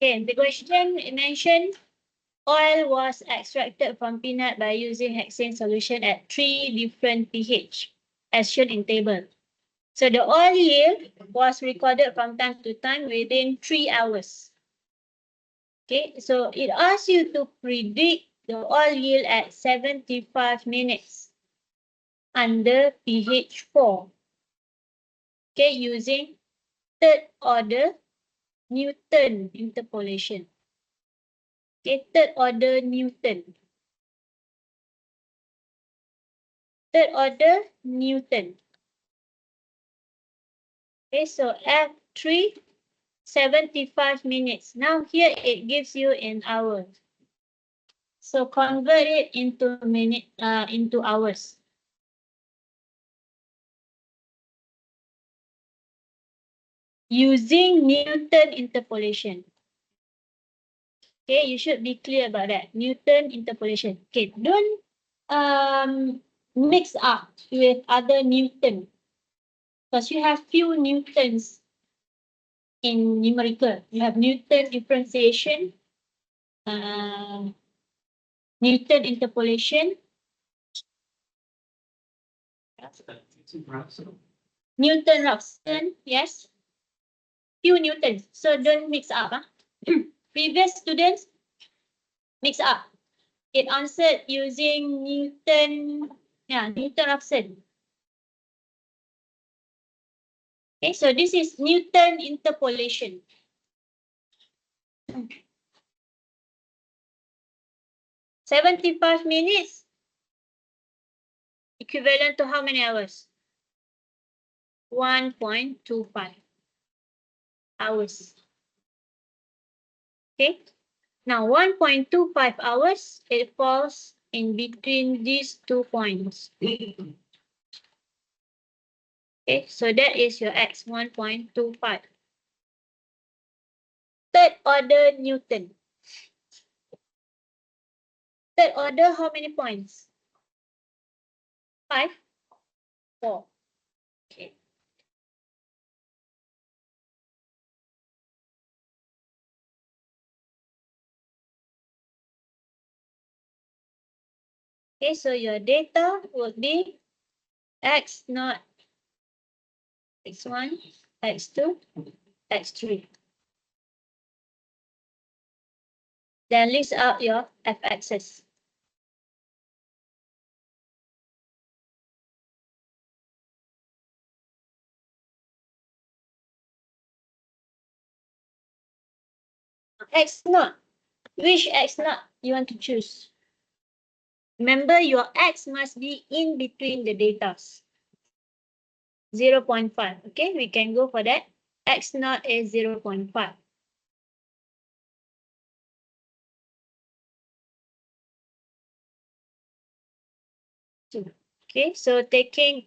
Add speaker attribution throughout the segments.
Speaker 1: Okay, the question mentioned oil was extracted from peanut by using hexane solution at 3 different pH, as shown in table. So the oil yield was recorded from time to time within 3 hours. Okay, so it asks you to predict the oil yield at 75 minutes under pH 4. Okay, using third order Newton interpolation. Okay, third order Newton. Third order Newton. Okay, so F3, 75 minutes. Now here it gives you in hours. So convert it into into hours. Using Newton interpolation. Okay, you should be clear about that. Newton interpolation. Okay, don't mix up with other Newton. Because you have few Newtons in numerical. You have Newton differentiation, Newton interpolation, Newton-Raphson, yes. Few Newtons, so don't mix up. Previous students mix up. It answered using Newton, Newton-Raphson. Okay, so this is Newton interpolation. 75 minutes equivalent to how many hours? 1.25 hours. Okay, now 1.25 hours, it falls in between these 2 points. Okay, so that is your x, 1.25. Third order Newton. Third order, how many points? 5, 4. Okay. Okay, so your data would be x naught, x1, x2, x3. Then list out your f-axis. X naught. Which x naught you want to choose? Remember, your x must be in between the datas. 0.5. Okay, we can go for that. X naught is 0.5. Okay, so taking,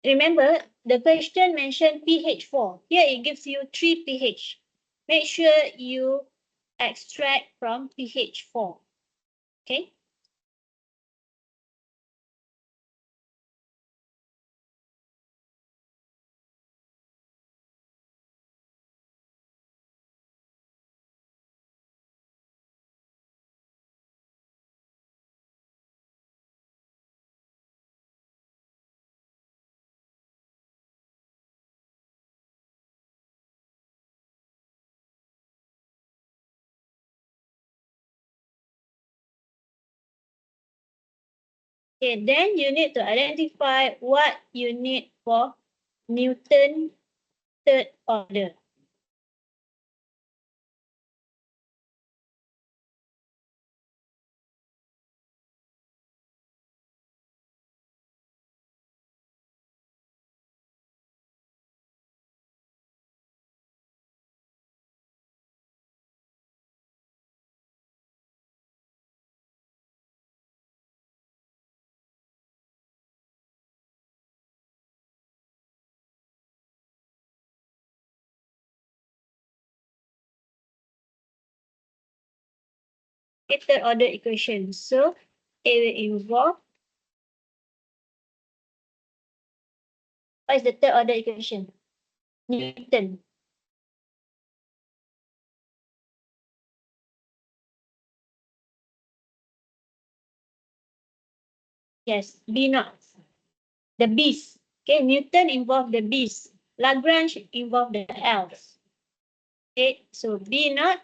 Speaker 1: remember the question mentioned pH 4. Here it gives you 3 pH. Make sure you extract from pH 4. Okay. Okay, then you need to identify what you need for Newton third order. Okay, third order equation. So it will involve, what is the third order equation? Newton. Yes, B naught. The B's. Okay, Newton involved the B's. Lagrange involved the L's. Okay, so B naught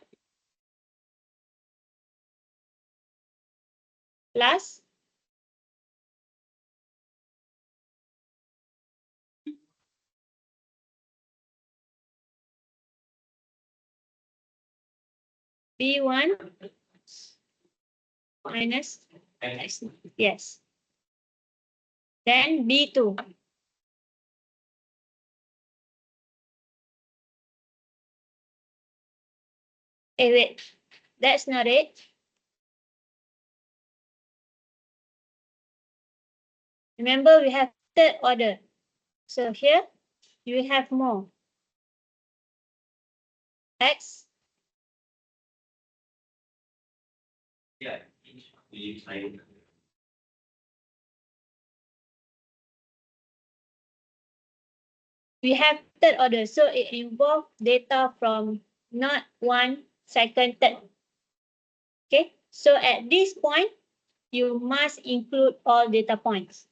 Speaker 1: plus B1 minus X. Yes. Then B2. Wait. That's not it. Remember, we have third order. So here, you have more. X. We have third order. So it involves data from not 1 second third. Okay. So at this point, you must include all data points.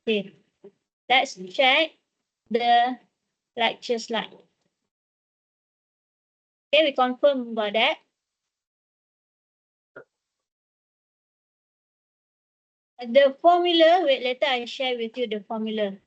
Speaker 1: Okay. Let's check the lecture slide. Okay, we confirm about that. The formula, wait, later I share with you the formula.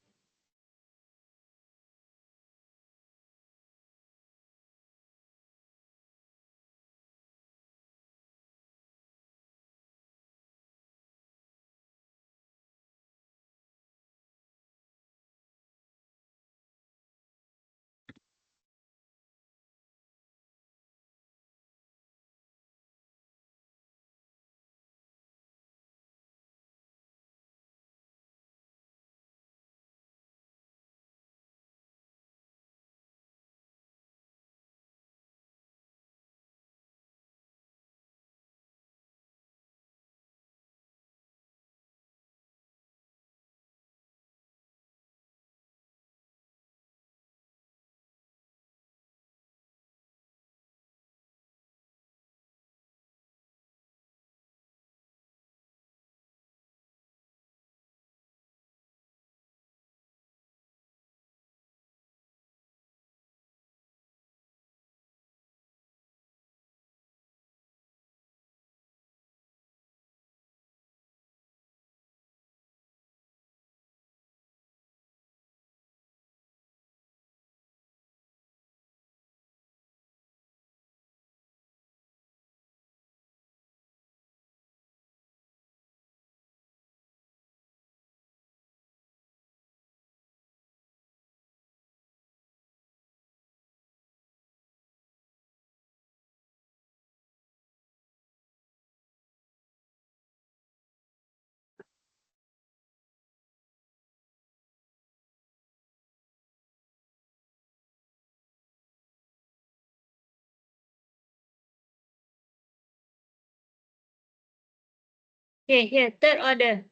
Speaker 1: Okay, here, third order.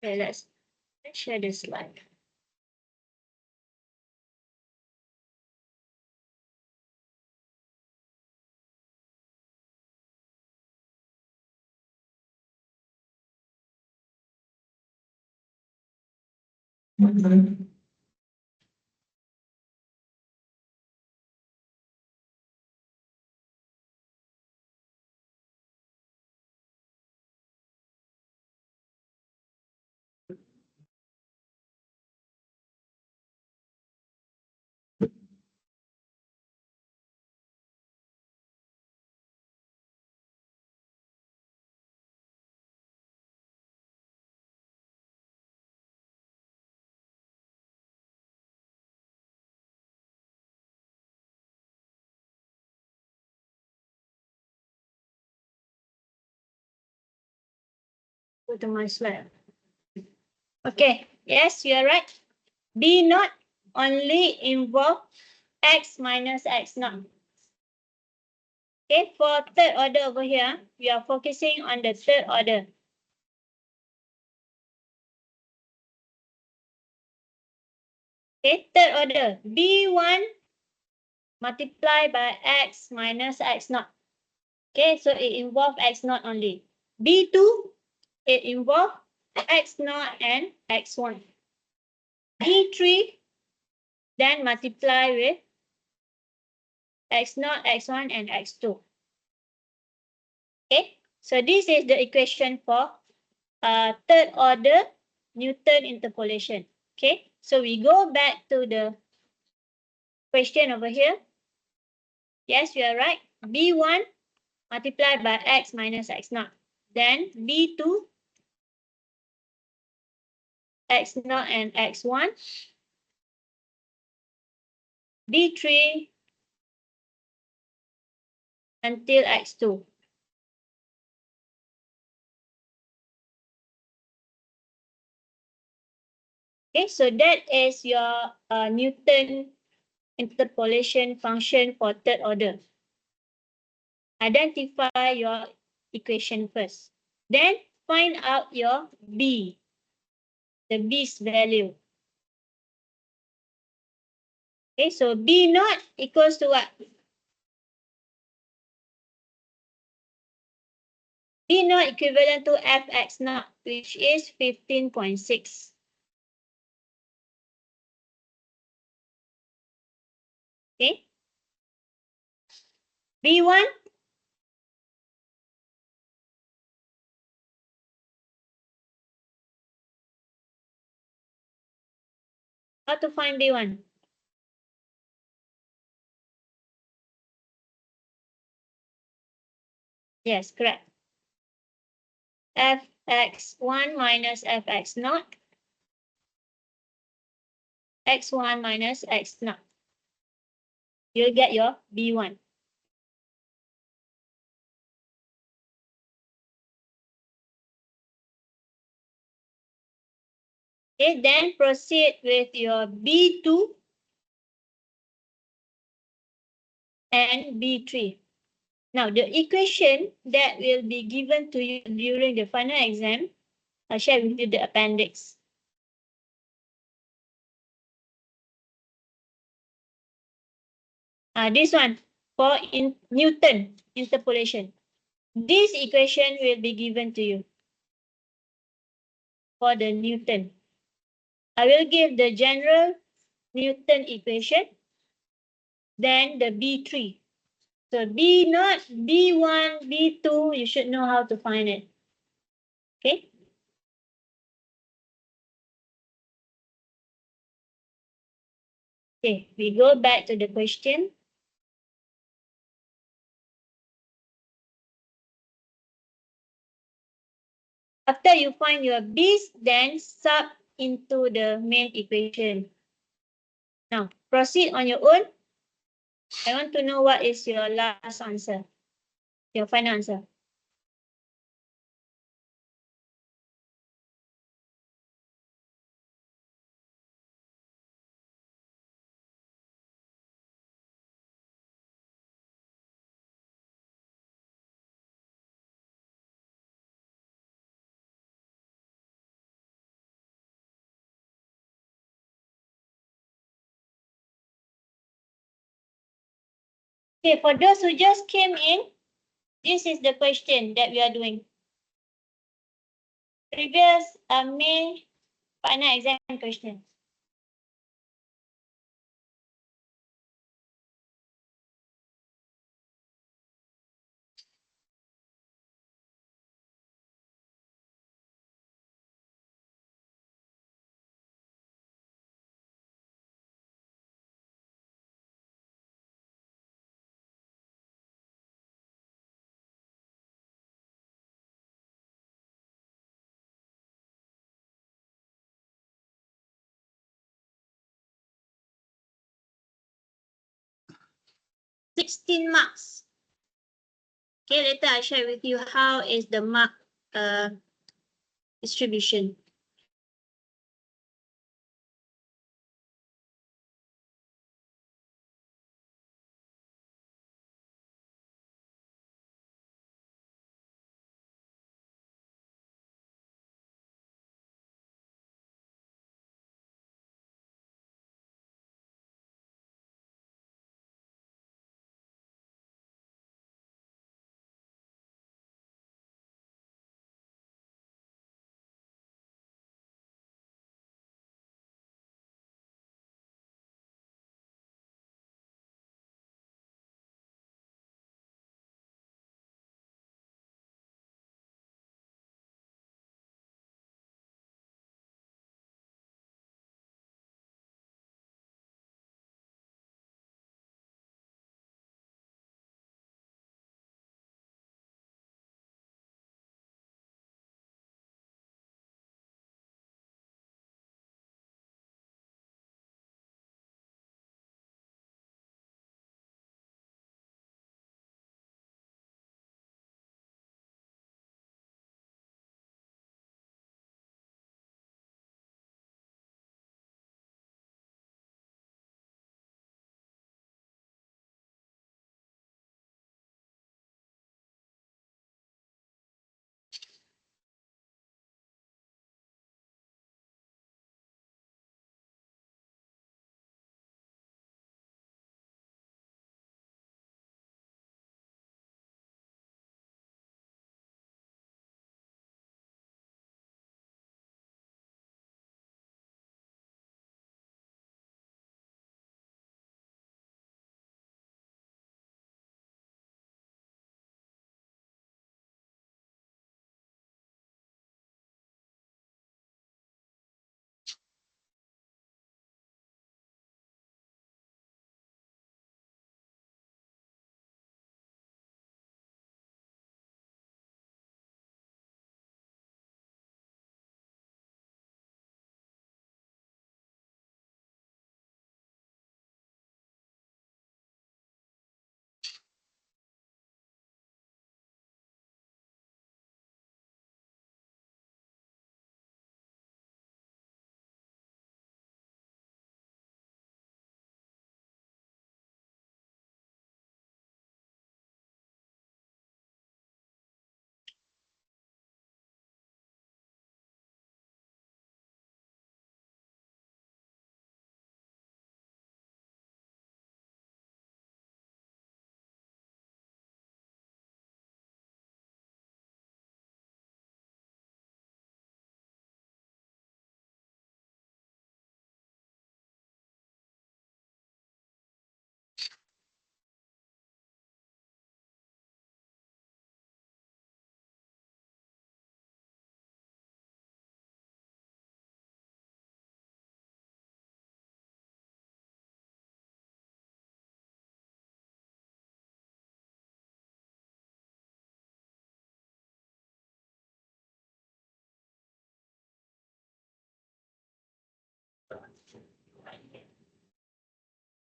Speaker 1: Okay, let's share the slide. Go to my slide. Okay, yes, you are right. B naught only involve X minus X naught. Okay, for third order over here, we are focusing on the third order. Okay, third order, B1 multiplied by X minus X naught. Okay, so it involves X naught only. B2, it involves X naught and X1. B3, then multiply with X naught, X1, and X2. Okay, so this is the equation for third order Newton interpolation. Okay, so we go back to the question over here. Yes, you are right. B1 multiplied by X minus X naught. Then B2, X naught and X1. B3 until X2. Okay, so that is your Newton interpolation function for third order. Identify your equation first. Then find out your B, the B's value. Okay, so B naught equals to what? B naught equivalent to Fx naught, which is 15.6. Okay. B1, how to find B1? Yes, correct. Fx1 minus Fx naught, x1 minus x naught. You'll get your B1. Okay, then proceed with your B2 and B3. Now, the equation that will be given to you during the final exam, I'll share with you the appendix. This one for Newton interpolation. This equation will be given to you for the Newton. I will give the general Newton equation, then the B3. So B naught, B1, B2, you should know how to find it. Okay. Okay, we go back to the question. After you find your B's, then sub into the main equation. Now, proceed on your own. I want to know what is your last answer, your final answer. Okay, for those who just came in, this is the question that we are doing. Previous May final exam question. $16 marks. Okay, later I share with you how is the mark distribution.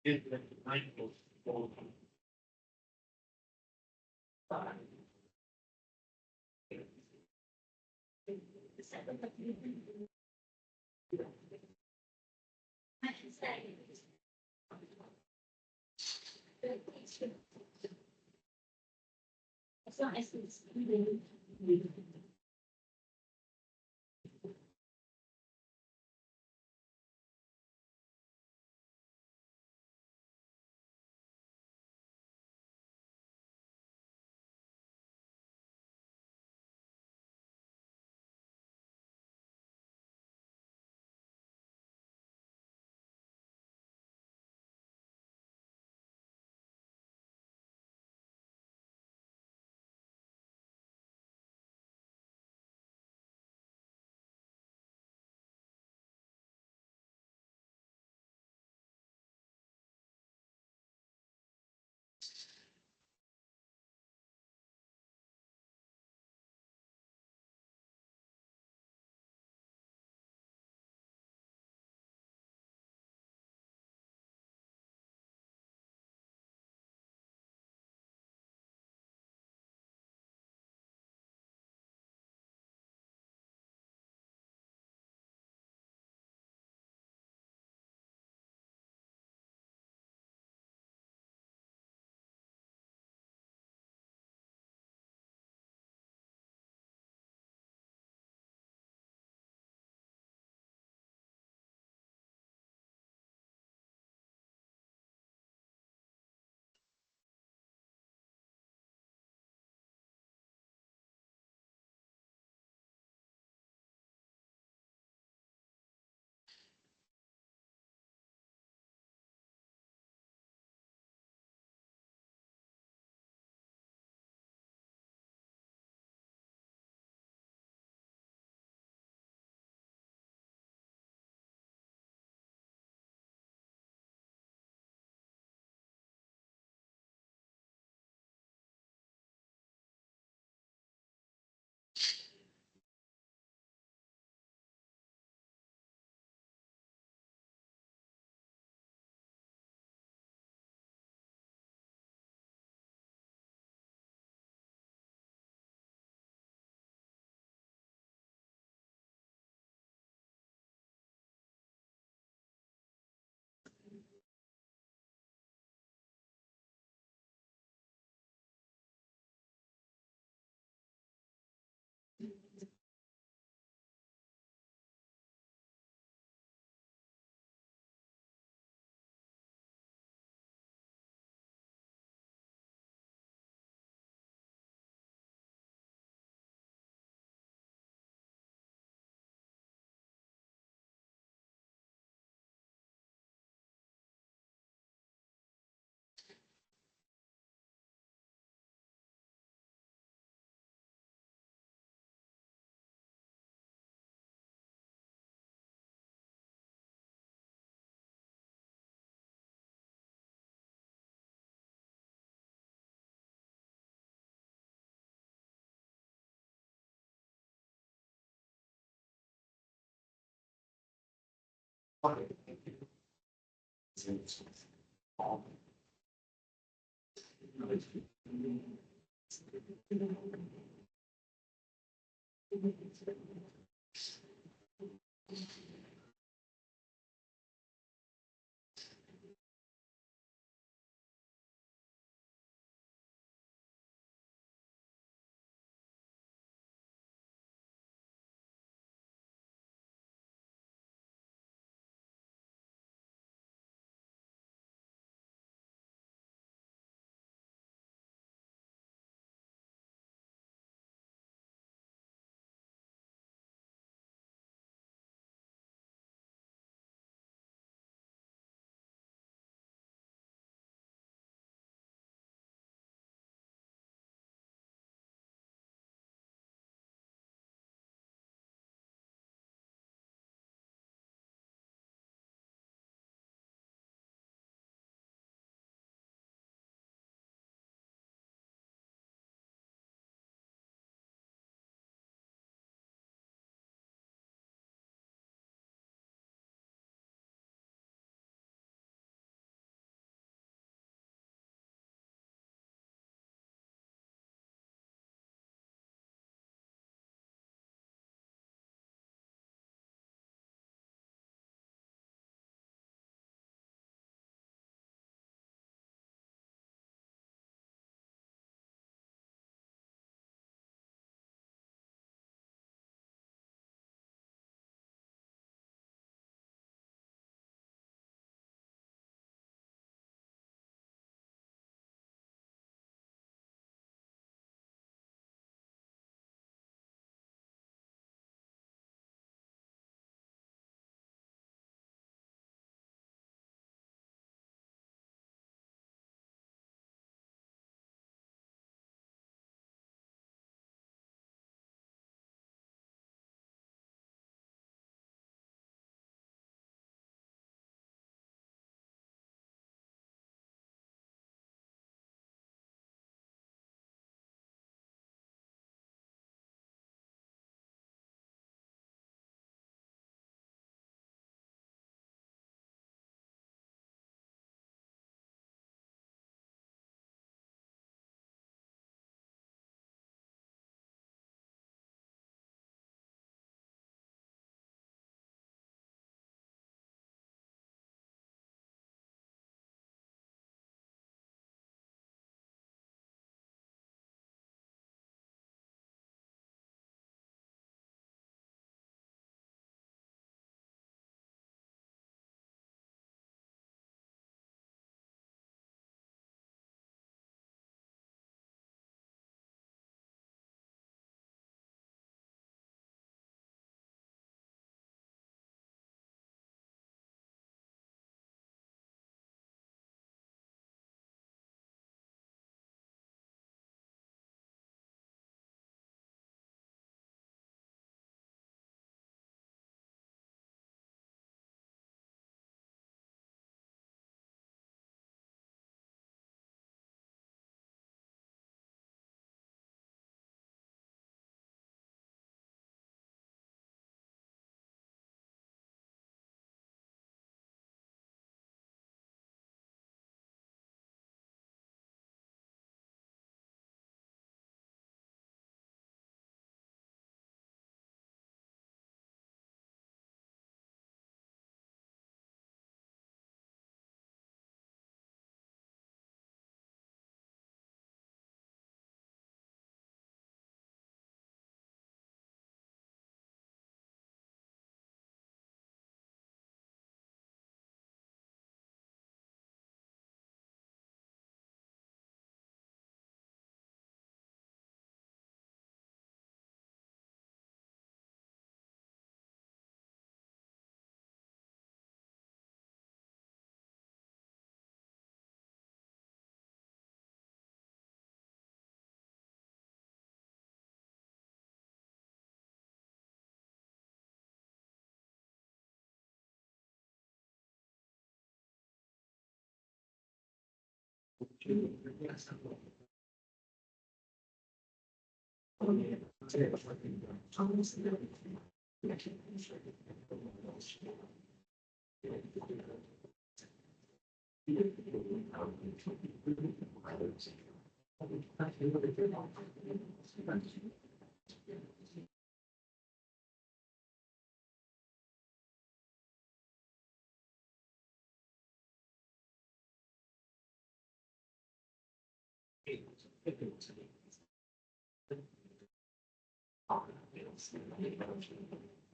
Speaker 1: As long as it's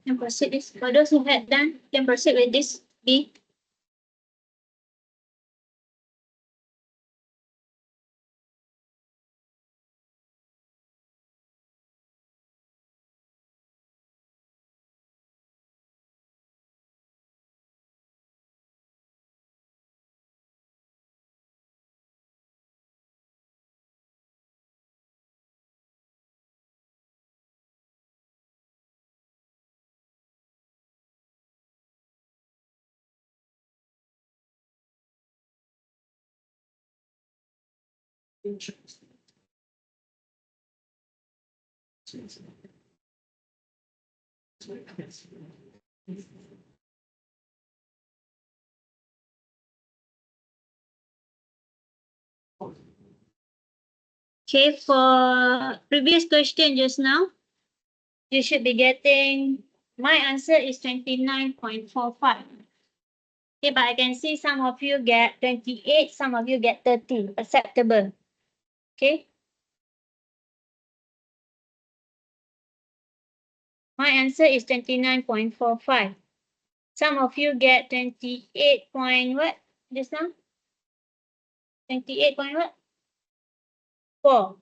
Speaker 1: Can proceed this. For those who had done, can proceed with this B. Okay, for previous question just now, you should be getting, my answer is 29.45. Okay, but I can see some of you get 28, some of you get 30. Acceptable. Okay. My answer is 29.45. Some of you get 28 point what just now? 28 point what? 4.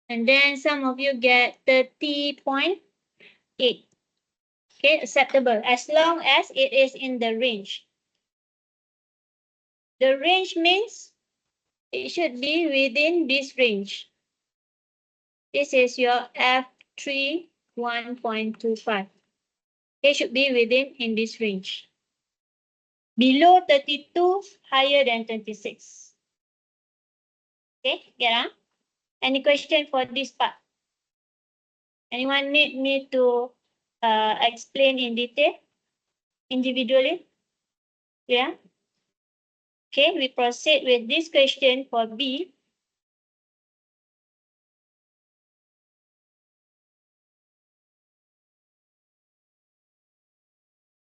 Speaker 1: And then some of you get 30.8. Okay, acceptable as long as it is in the range. The range means it should be within this range. This is your F3 1.25. It should be within in this range. Below 32, higher than 26. Okay, get any question for this part? Anyone need me to explain in detail, individually? Yeah. Okay, we proceed with this question for B.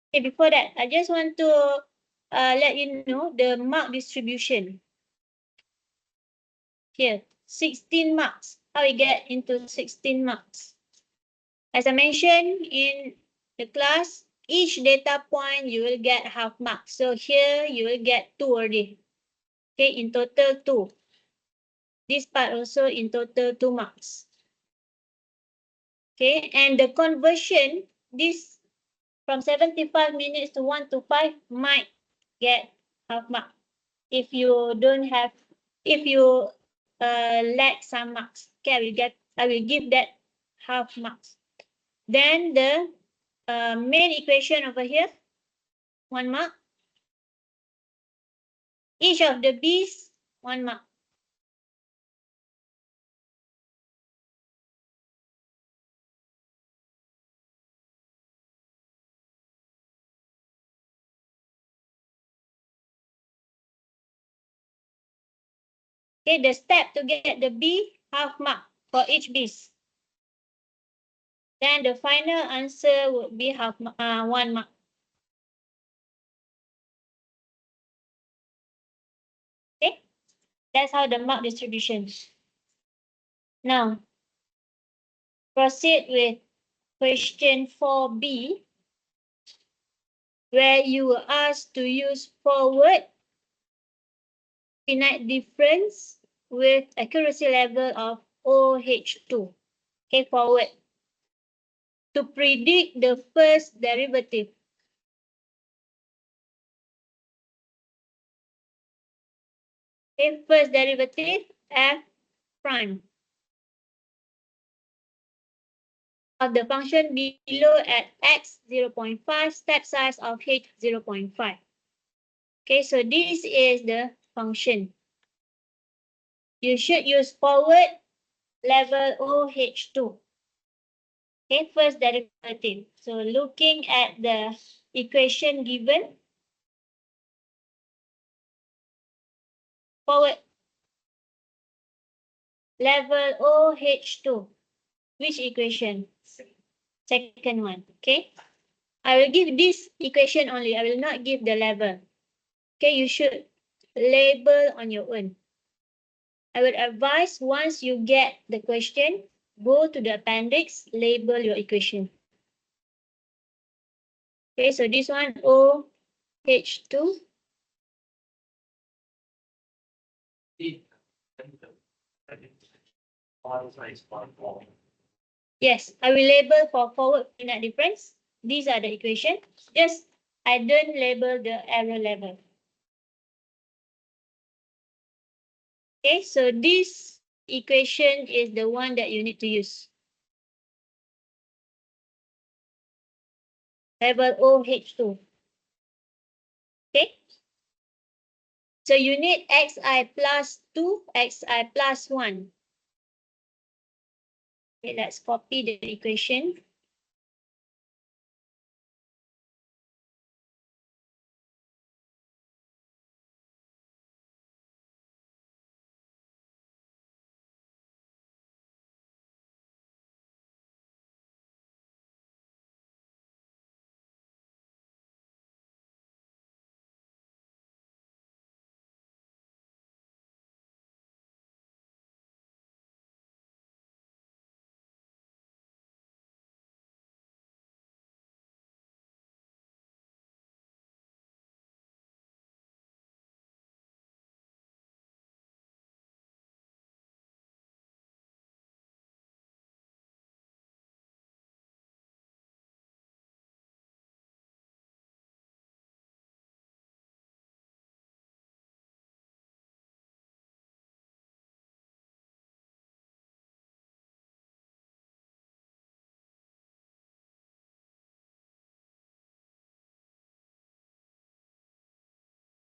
Speaker 1: Okay, before that, I just want to let you know the mark distribution. Here, 16 marks. How we get into 16 marks? As I mentioned in the class, each data point you will get half mark. So here you will get 2 already. Okay, in total 2. This part also in total 2 marks. Okay, and the conversion, this from 75 minutes to 1 to 5 might get half mark. If you don't have, if you lack some marks, okay, I will give that half marks. Then the main equation over here, 1 mark. Each of the B's, 1 mark. Okay, the step to get the B, half mark for each B's. Then the final answer would be 1 mark. Okay, that's how the mark distribution. Now, proceed with question 4B, where you were asked to use forward finite difference with accuracy level of OH2. Okay, forward. To predict the first derivative. Okay, first derivative, F prime. Of the function below at x 0.5, step size of h 0.5. Okay, so this is the function. you should use forward level OH2. Okay, first derivative. So looking at the equation given, forward level OH2. Which equation? Second one. Okay. I will give this equation only. I will not give the level. Okay, you should label on your own. I would advise once you get the question, go to the appendix, label your equation. Okay, so this one OH2. Yes, I will label for forward peanut difference. These are the equation. Just I don't label the error level. Okay, so this equation is the one that you need to use. Level OH2. Okay. So you need xi plus 2, xi plus 1. Okay, let's copy the equation.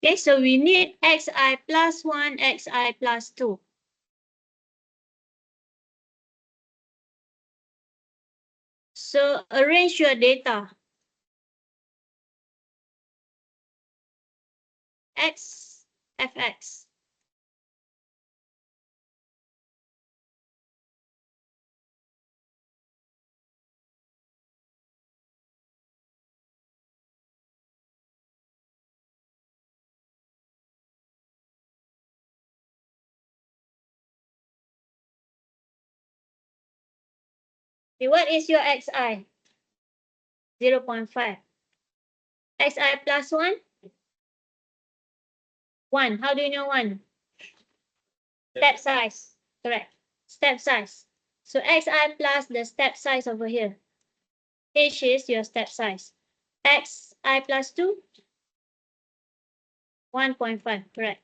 Speaker 1: Okay, so we need xi plus 1, xi plus 2. So arrange your data. X, fx. Okay, what is your xi? 0.5. Xi plus 1? 1. How do you know 1? Step size. Correct. Step size. So xi plus the step size over here. H is your step size. Xi plus 2? 1.5. Correct.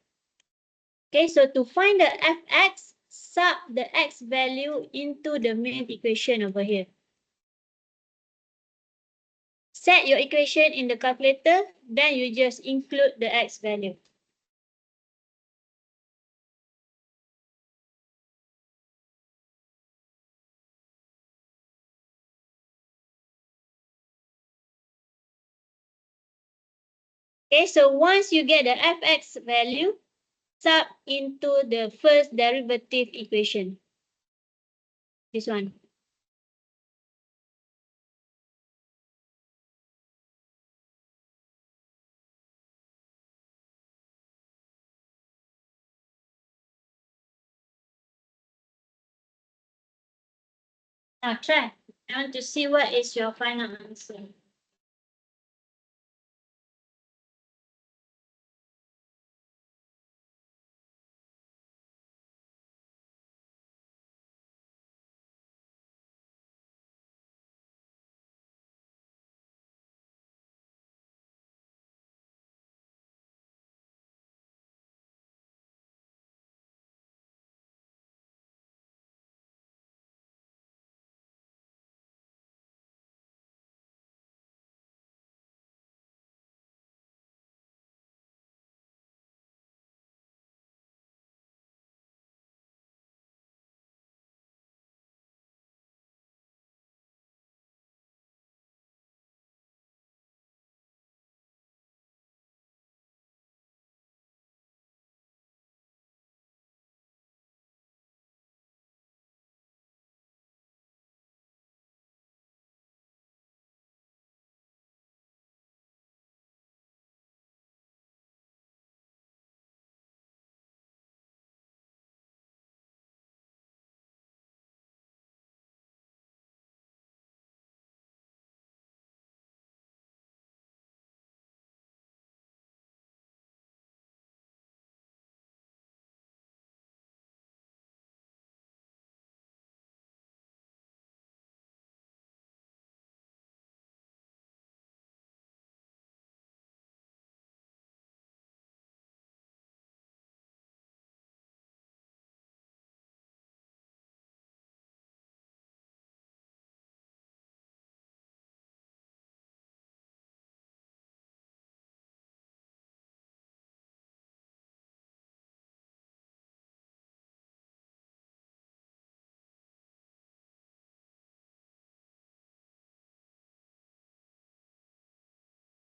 Speaker 1: Okay, so to find the fx, sub the x value into the main equation over here. Set your equation in the calculator, then you just include the x value. Okay, so once you get the fx value, sub into the first derivative equation. This one. Now try. I want to see what is your final answer.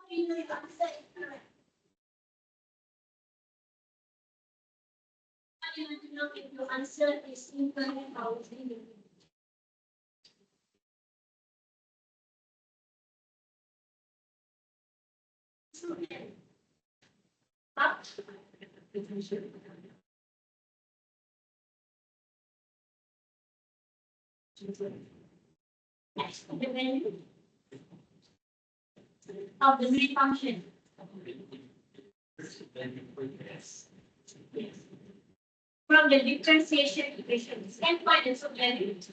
Speaker 1: You want to know if your answer is incorrect or incorrect. Up. Next, the value of the main function. From the differentiation equation, can find the subvalue.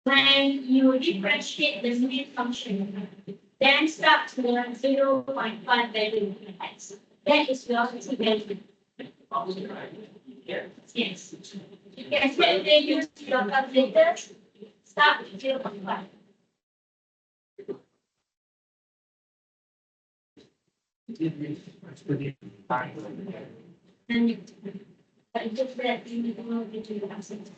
Speaker 1: When you differentiate the main function, then start with 0.5 value. That is your value. Yes. You can simply use your calculator. Start with 0.5. And you just that you need to know between the answers.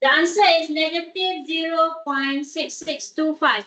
Speaker 1: The answer is negative 0.6625.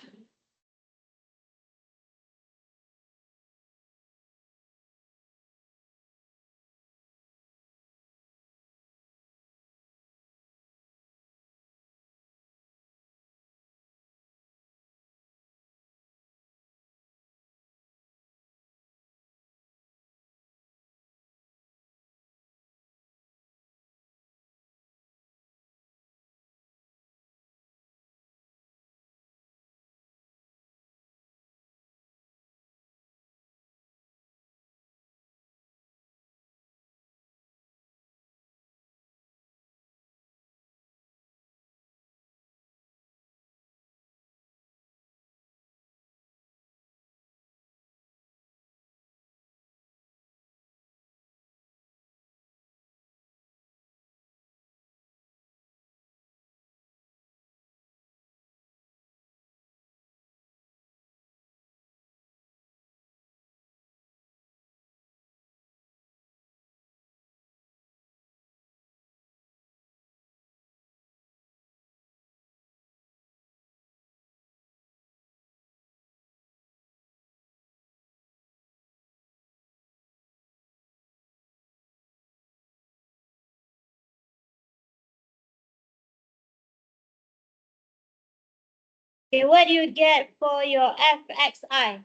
Speaker 1: Okay, what do you get for your fxi?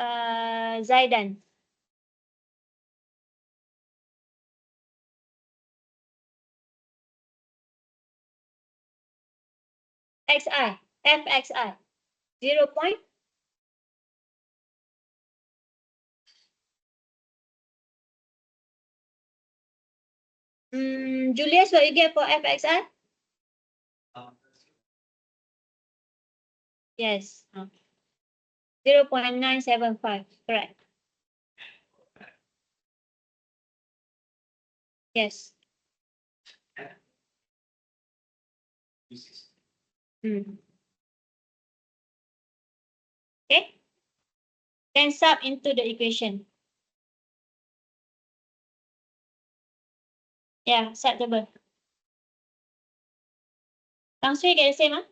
Speaker 1: Zaidan. Xi, fxi. 0 point. Julius, what you get for fxi? Yes. 0.975, correct. Yes. Okay. Then sub into the equation. Yeah, acceptable. Kang Sui get the same, huh?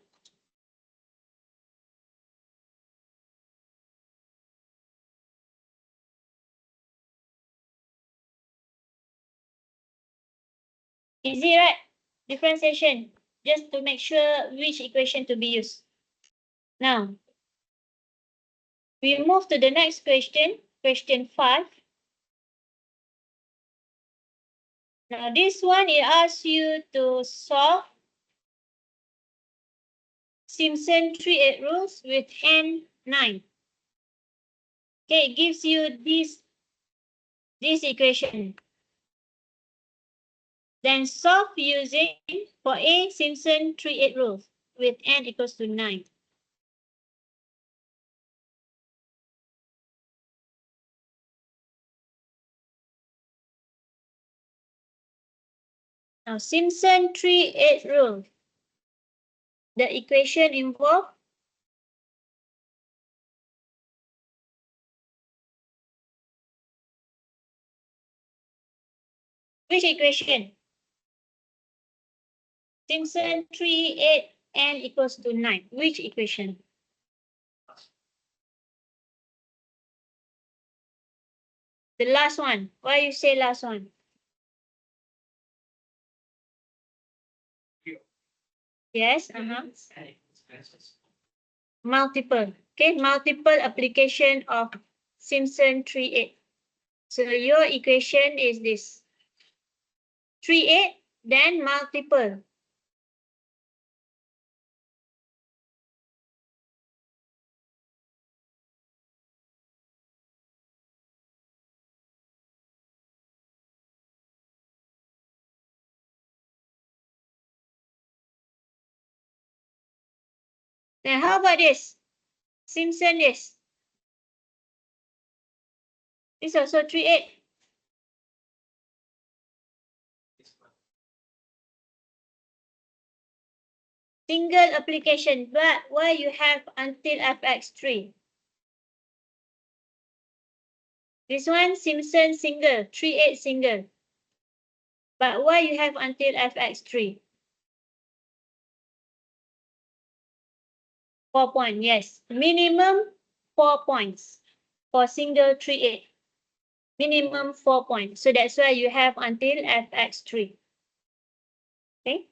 Speaker 1: Easy, right? Differentiation. Just to make sure which equation to be used. Now, we move to the next question, question 5. Now, this one, it asks you to solve Simpson 3-8 rules with N9. Okay, it gives you this equation. Then solve using for A Simpson 3-8 rules with N equals to 9. Now, Simpson 3-8 rule. The equation involved Which equation? Simpson 3, 8, n equals to 9. Which equation? The last one. Why you say last one? Yes. Multiple. Okay, multiple application of Simpson 3, 8. So your equation is this. 3, 8, then multiple. Then how about this? Simpson this. This also 3, 8. Single application, but why you have until fx3? This one Simpson single, 3, 8 single. But why you have until fx3? 4 points, yes. Minimum 4 points for single 3, 8. Minimum 4 points. So that's why you have until fx3. Okay.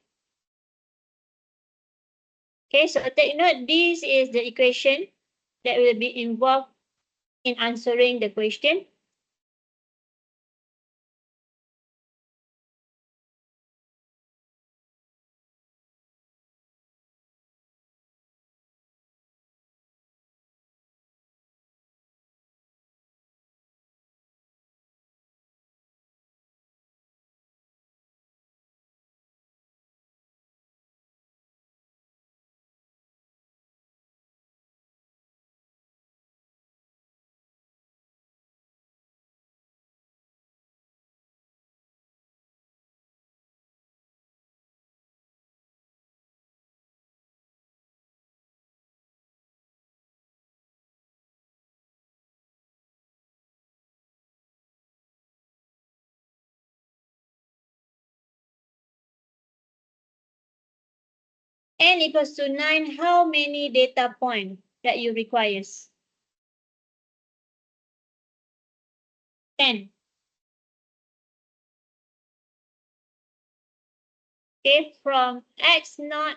Speaker 1: Okay, so take note, this is the equation that will be involved in answering the question. N equals to 9, how many data points that you requires? 10. Okay, from x0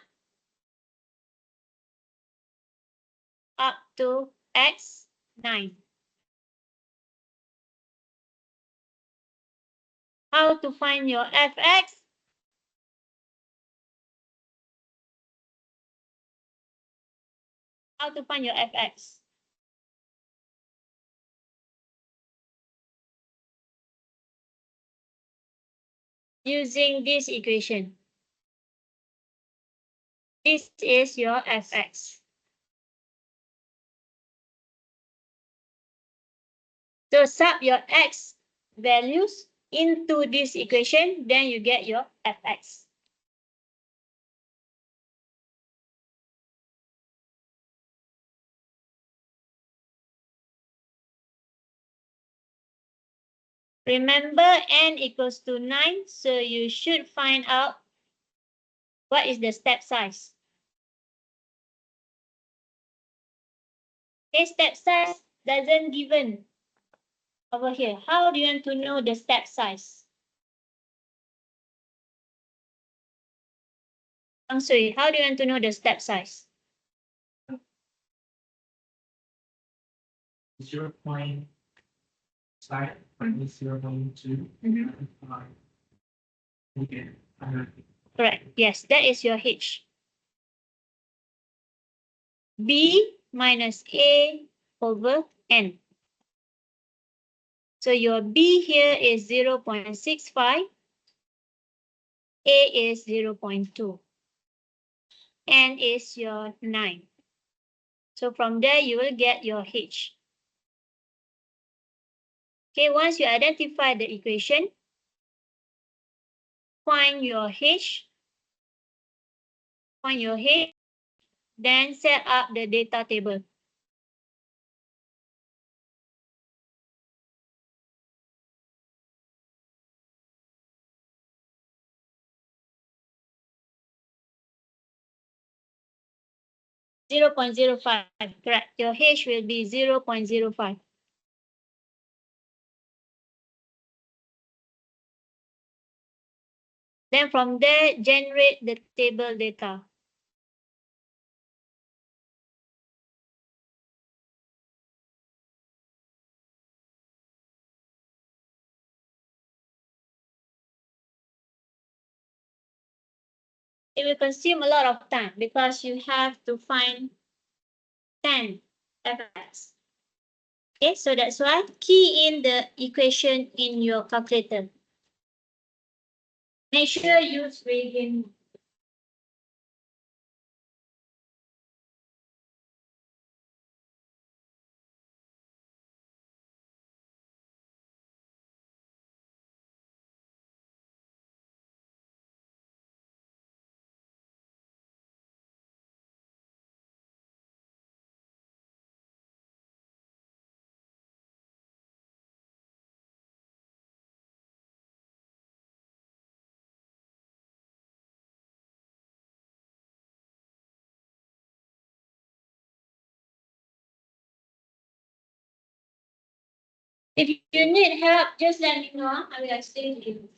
Speaker 1: up to x9. How to find your fx? How to find your fx? Using this equation. This is your fx. So sub your x values into this equation, then you get your fx. Remember n equals to 9, so you should find out what is the step size. Okay, step size doesn't given over here. How do you want to know the step size? Sorry, how do you want to know the step size?
Speaker 2: 0.5 minus 0.2. Okay.
Speaker 1: Correct. Yes, that is your H. B minus A over N. So your B here is 0.65. A is 0.2. N is your 9. So from there, you will get your H. Okay, once you identify the equation, find your H, then set up the data table. 0.05. Correct. Your H will be 0.05. Then from there, generate the table data. It will consume a lot of time because you have to find 10 fx. Okay, so that's why key in the equation in your calculator. Make sure you use radian. If you need help, just let me know. I will explain to you.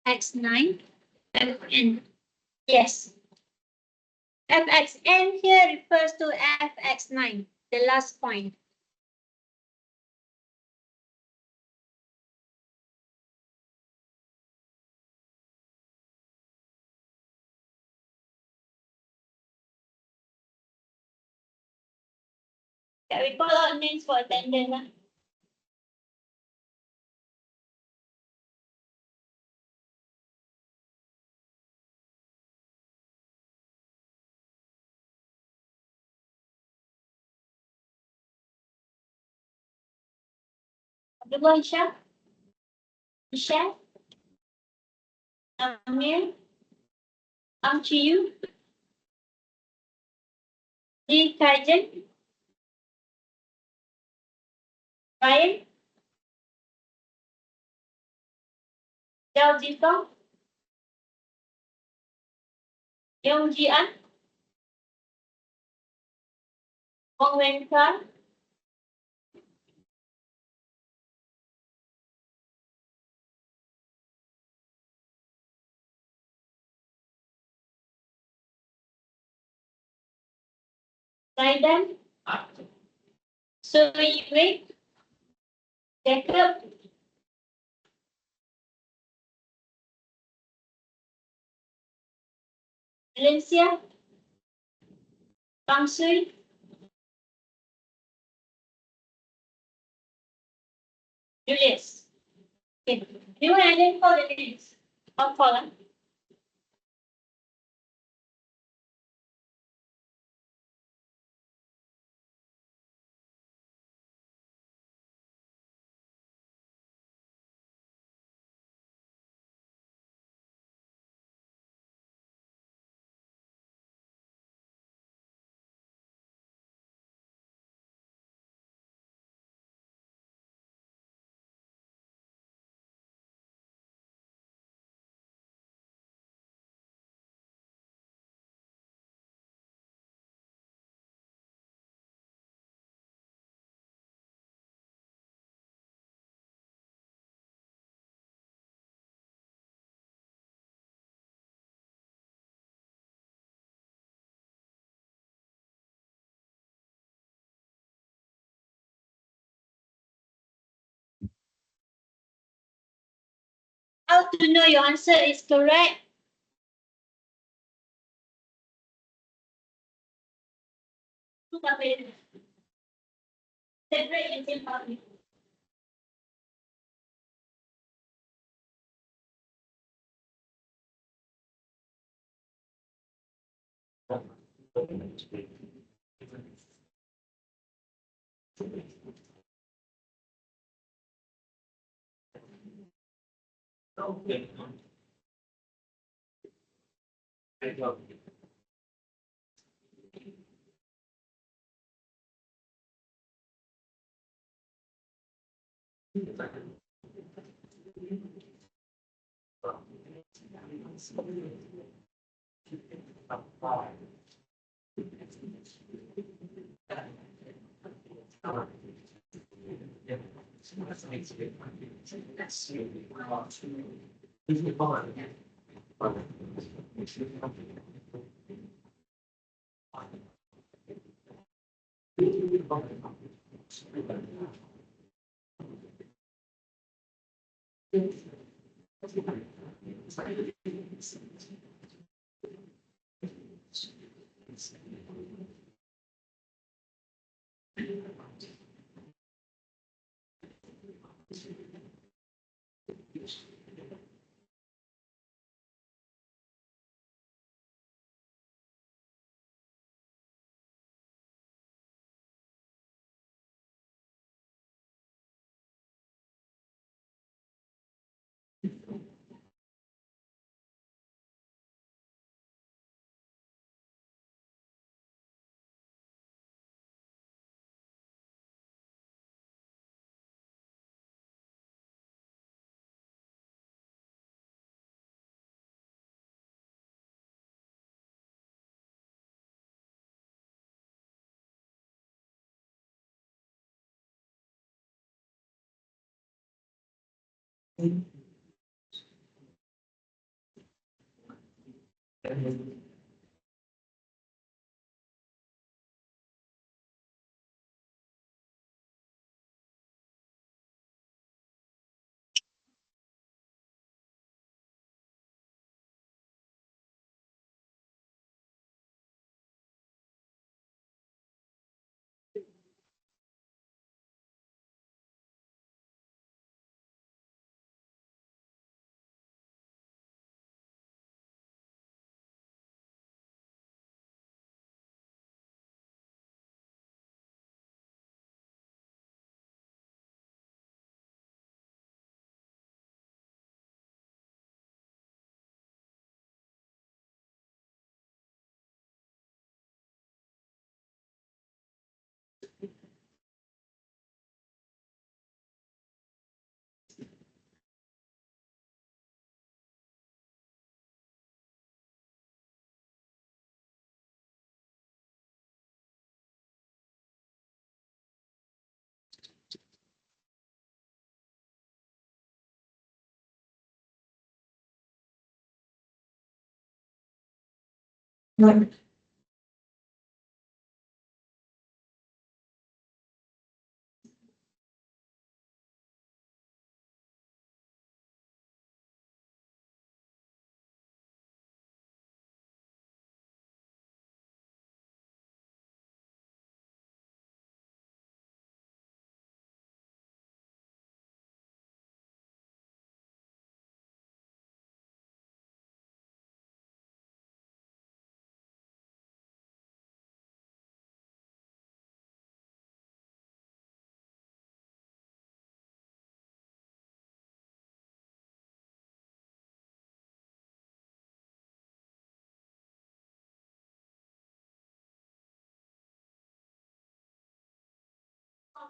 Speaker 1: X9, Fn. Yes. Fxn here refers to Fx9, the last point. Can we call out names for attendance? Abdullah Ishaq, Ishaq, Amir, Amchiyu, Lee Kaijan, Ryan, Yao Jitong, Yong Ji An, Wong Wen Kwan, Raidan, Suiwik, Jacob, Valencia, Bang Sui. Julius. Okay. Anyone identify the names? I'll call them. How to know your answer is correct? Separate and simple.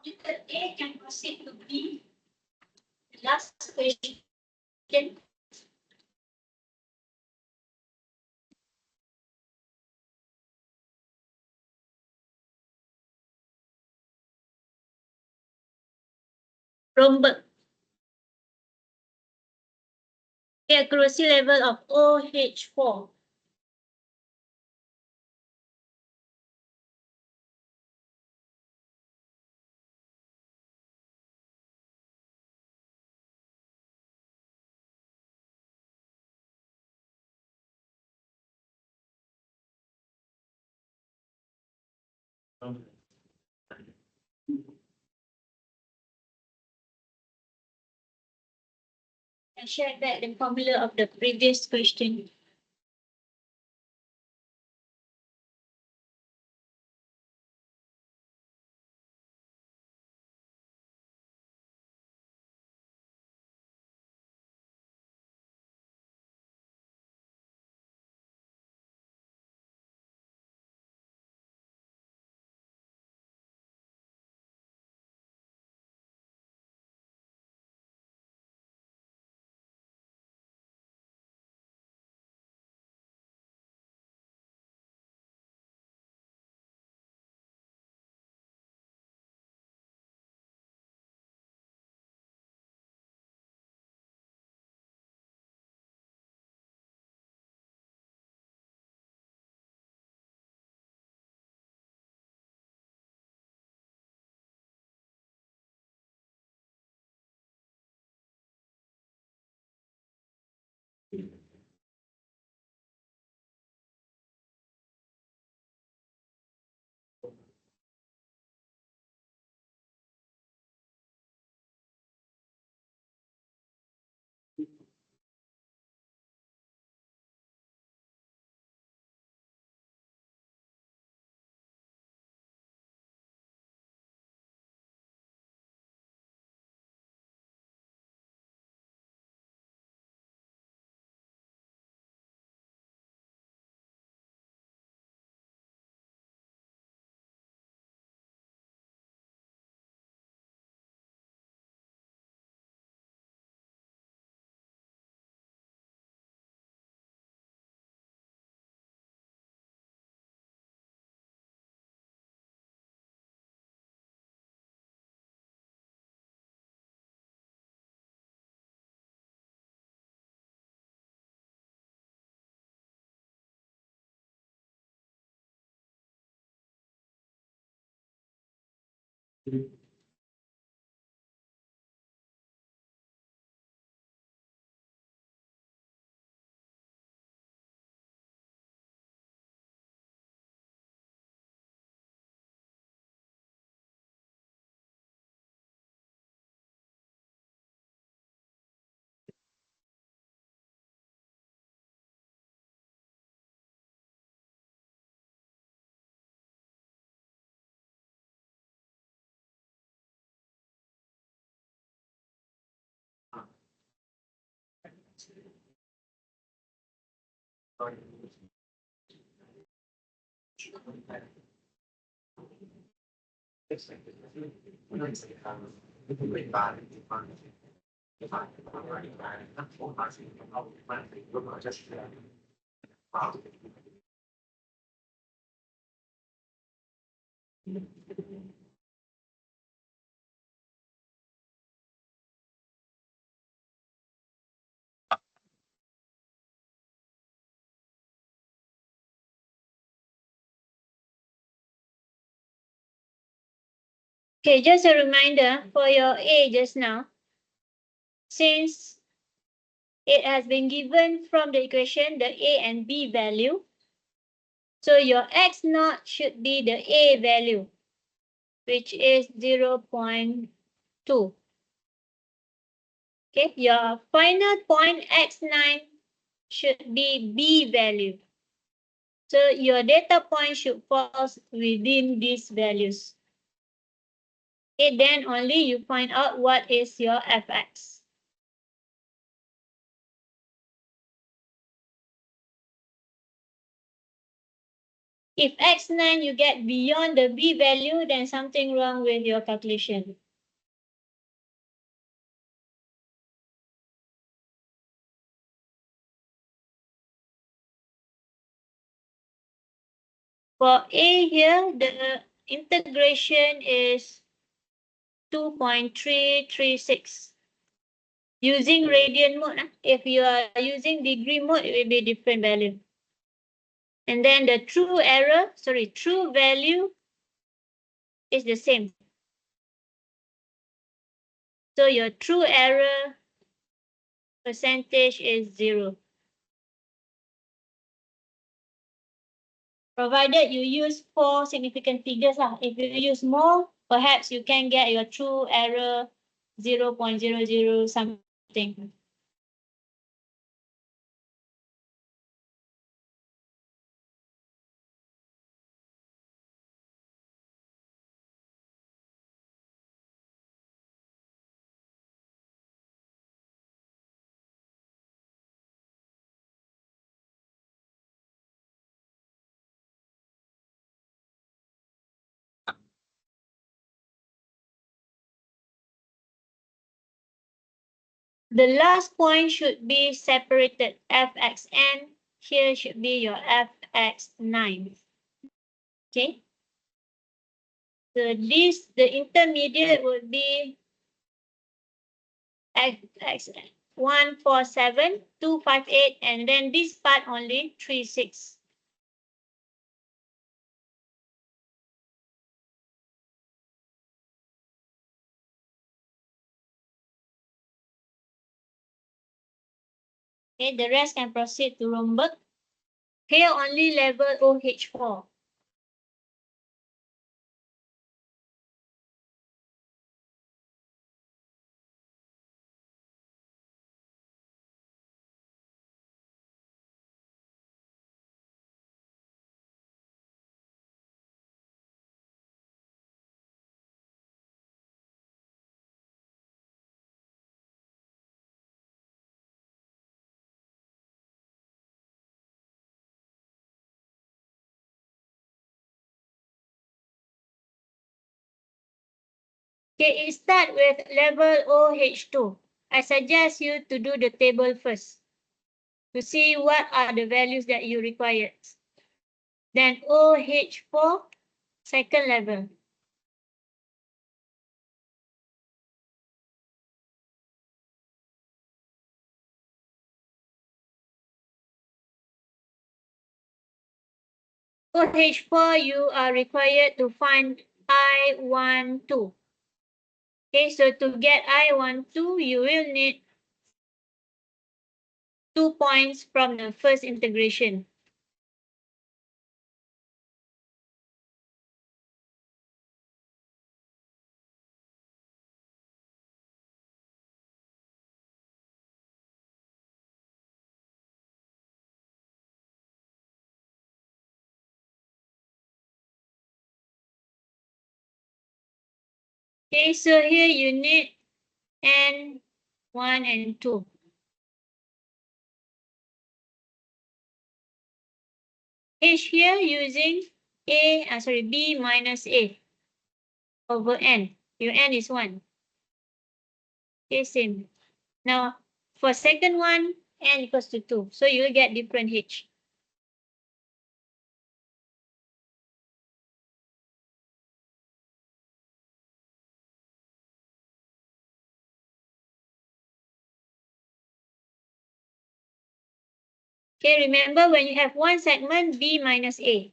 Speaker 1: completed A can proceed to B. The last question. Romberg. The accuracy level of OH4. I shared back the formula of the previous question. Okay, just a reminder for your A just now. Since it has been given from the equation, the A and B value. So your X naught should be the A value, which is 0.2. Okay, your final point X9 should be B value. So your data point should fall within these values. Okay, then only you find out what is your Fx. If x9 you get beyond the b value, then something wrong with your calculation. For a here, the integration is 2.336. Using radian mode, if you are using degree mode, it will be different value. And then the true value is the same. So your true error percentage is 0. Provided you use 4 significant figures. If you use more, perhaps you can get your true error 0.00 something. The last point should be separated. Fxn here should be your fx9. Okay. So this, the intermediate would be x147, 258, and then this part only 36. Okay, the rest can proceed to Romberg. Here only level OH4. Okay, it start with level OH2. I suggest you to do the table first to see what are the values that you require. Then OH4, second level. OH4, you are required to find I12. Okay, so to get I12, you will need 2 points from the first integration. Okay, so here you need N1 and 2. H here using B minus A over N. Your N is 1. Okay, same. Now, for second one, N equals to 2. So you will get different H. Okay, remember when you have one segment, B minus A.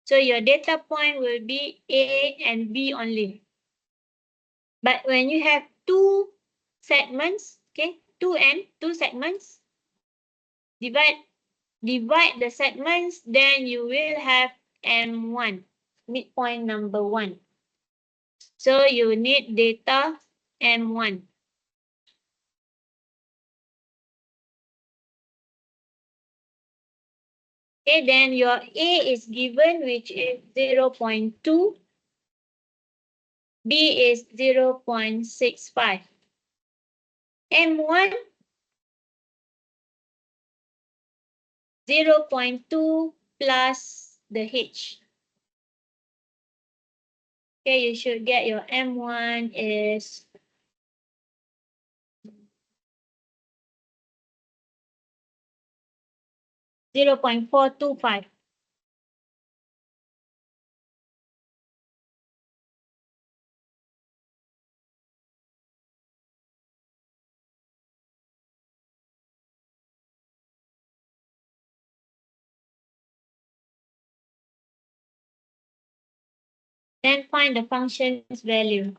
Speaker 1: So your data point will be A and B only. But when you have two segments, okay, two segments, divide the segments, then you will have M1, midpoint number 1. So you need data M1. Okay, then your A is given, which is 0.2. B is 0.65. M1, 0.2 plus the H. Okay, you should get your M1 is 0.425. Then find the function's value.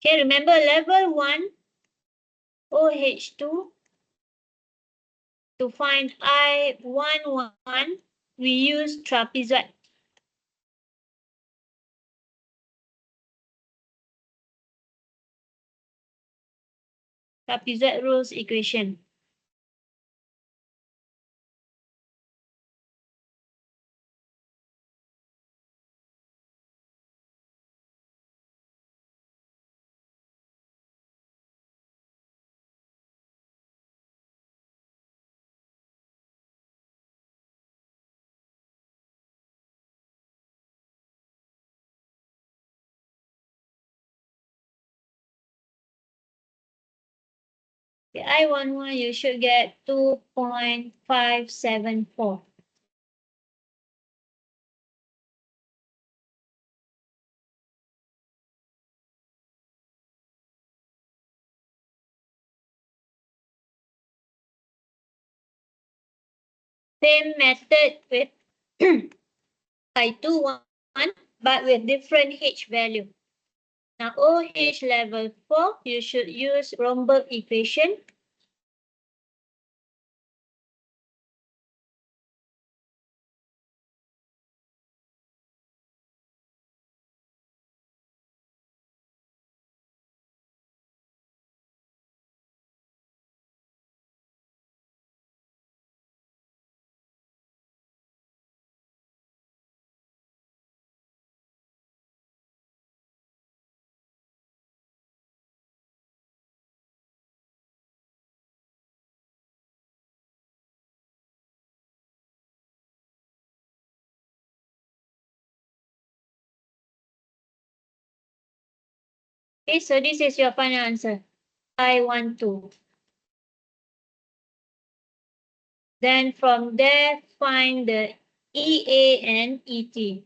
Speaker 1: Okay, remember level 1, OH2. To find I11, we use trapezoid. Trapezoid rules equation. The I11, you should get 2.574. Same method with I21, but with different H value. Now OH level 4, you should use Romberg equation. Okay, so this is your final answer. I12. Then from there, find the EA and ET.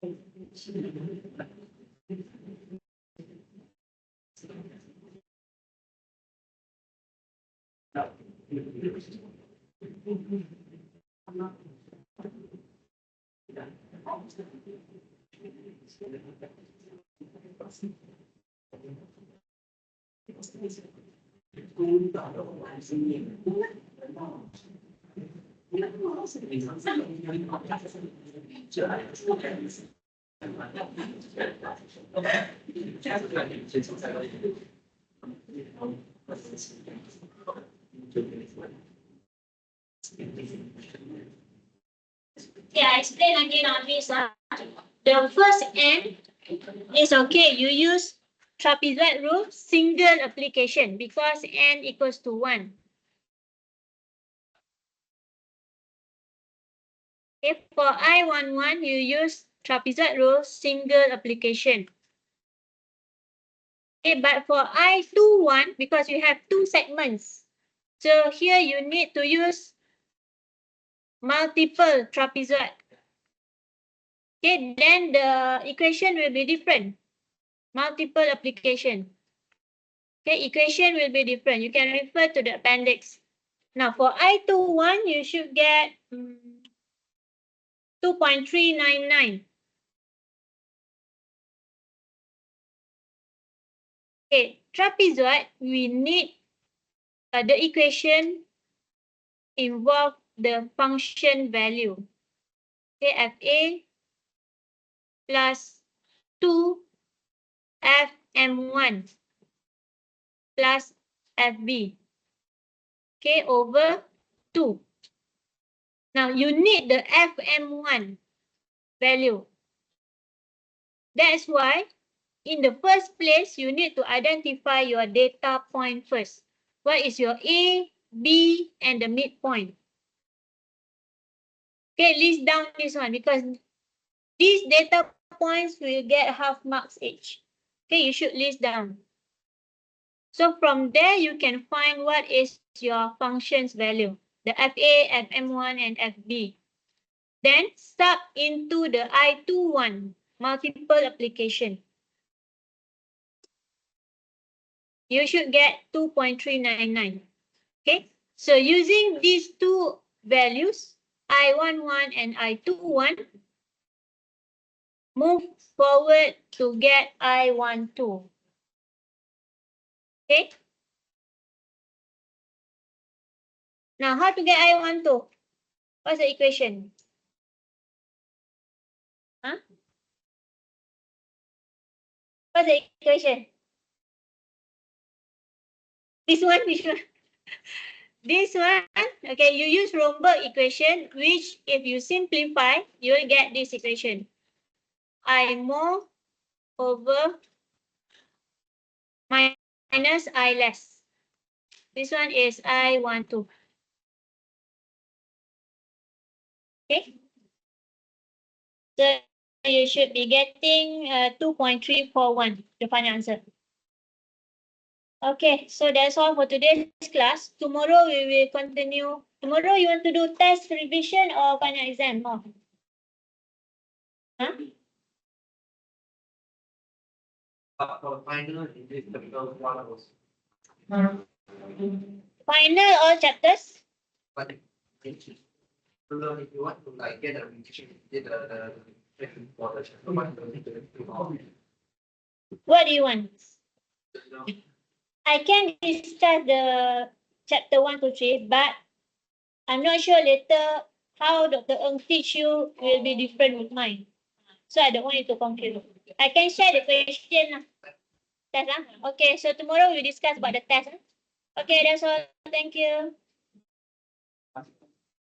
Speaker 1: Okay, I explain again on this. The first N is okay. You use trapezoid rule, single application, because N equals to 1. If for I11, you use trapezoid rule, single application. Okay, but for I21, because you have 2 segments, so here you need to use multiple trapezoid. Okay, then the equation will be different. Multiple application. Okay, equation will be different. You can refer to the appendix. Now for I21, you should get 2.399. Okay, trapezoid, we need the equation involve the function value. Okay, FA plus 2 FM1 plus FB. Okay, over 2. Now you need the FM1 value. That's why in the first place, you need to identify your data point first. What is your A, B, and the midpoint? Okay, list down this one because these data points will get half marks each. Okay, you should list down. So from there, you can find what is your function's value, the FA, FM1, and FB. Then sub into the I21, multiple application. You should get 2.399. Okay, so using these two values, I11 and I21, move forward to get I12. Okay. Now, how to get I12? What's the equation? Huh? What's the equation? This one, this one. This one, okay, you use Romberg equation, which if you simplify, you will get this equation. I more over minus I less. This one is I12. Okay. So you should be getting 2.341, the final answer. Okay, so that's all for today's class. Tomorrow we will continue. Tomorrow you want to do test revision or final exam? Oh. Huh?
Speaker 2: For final, it is the first one was.
Speaker 1: Final all chapters?
Speaker 2: But if you want to like get a revision, get the for the chapter one,
Speaker 1: What do you want? I can discuss the chapter 1 to 3, but I'm not sure later how Dr. Ng teach you will be different with mine. So I don't want you to confuse. I can share the question. Test, huh? Okay, so tomorrow we discuss about the test. Huh? Okay, that's all. Thank you.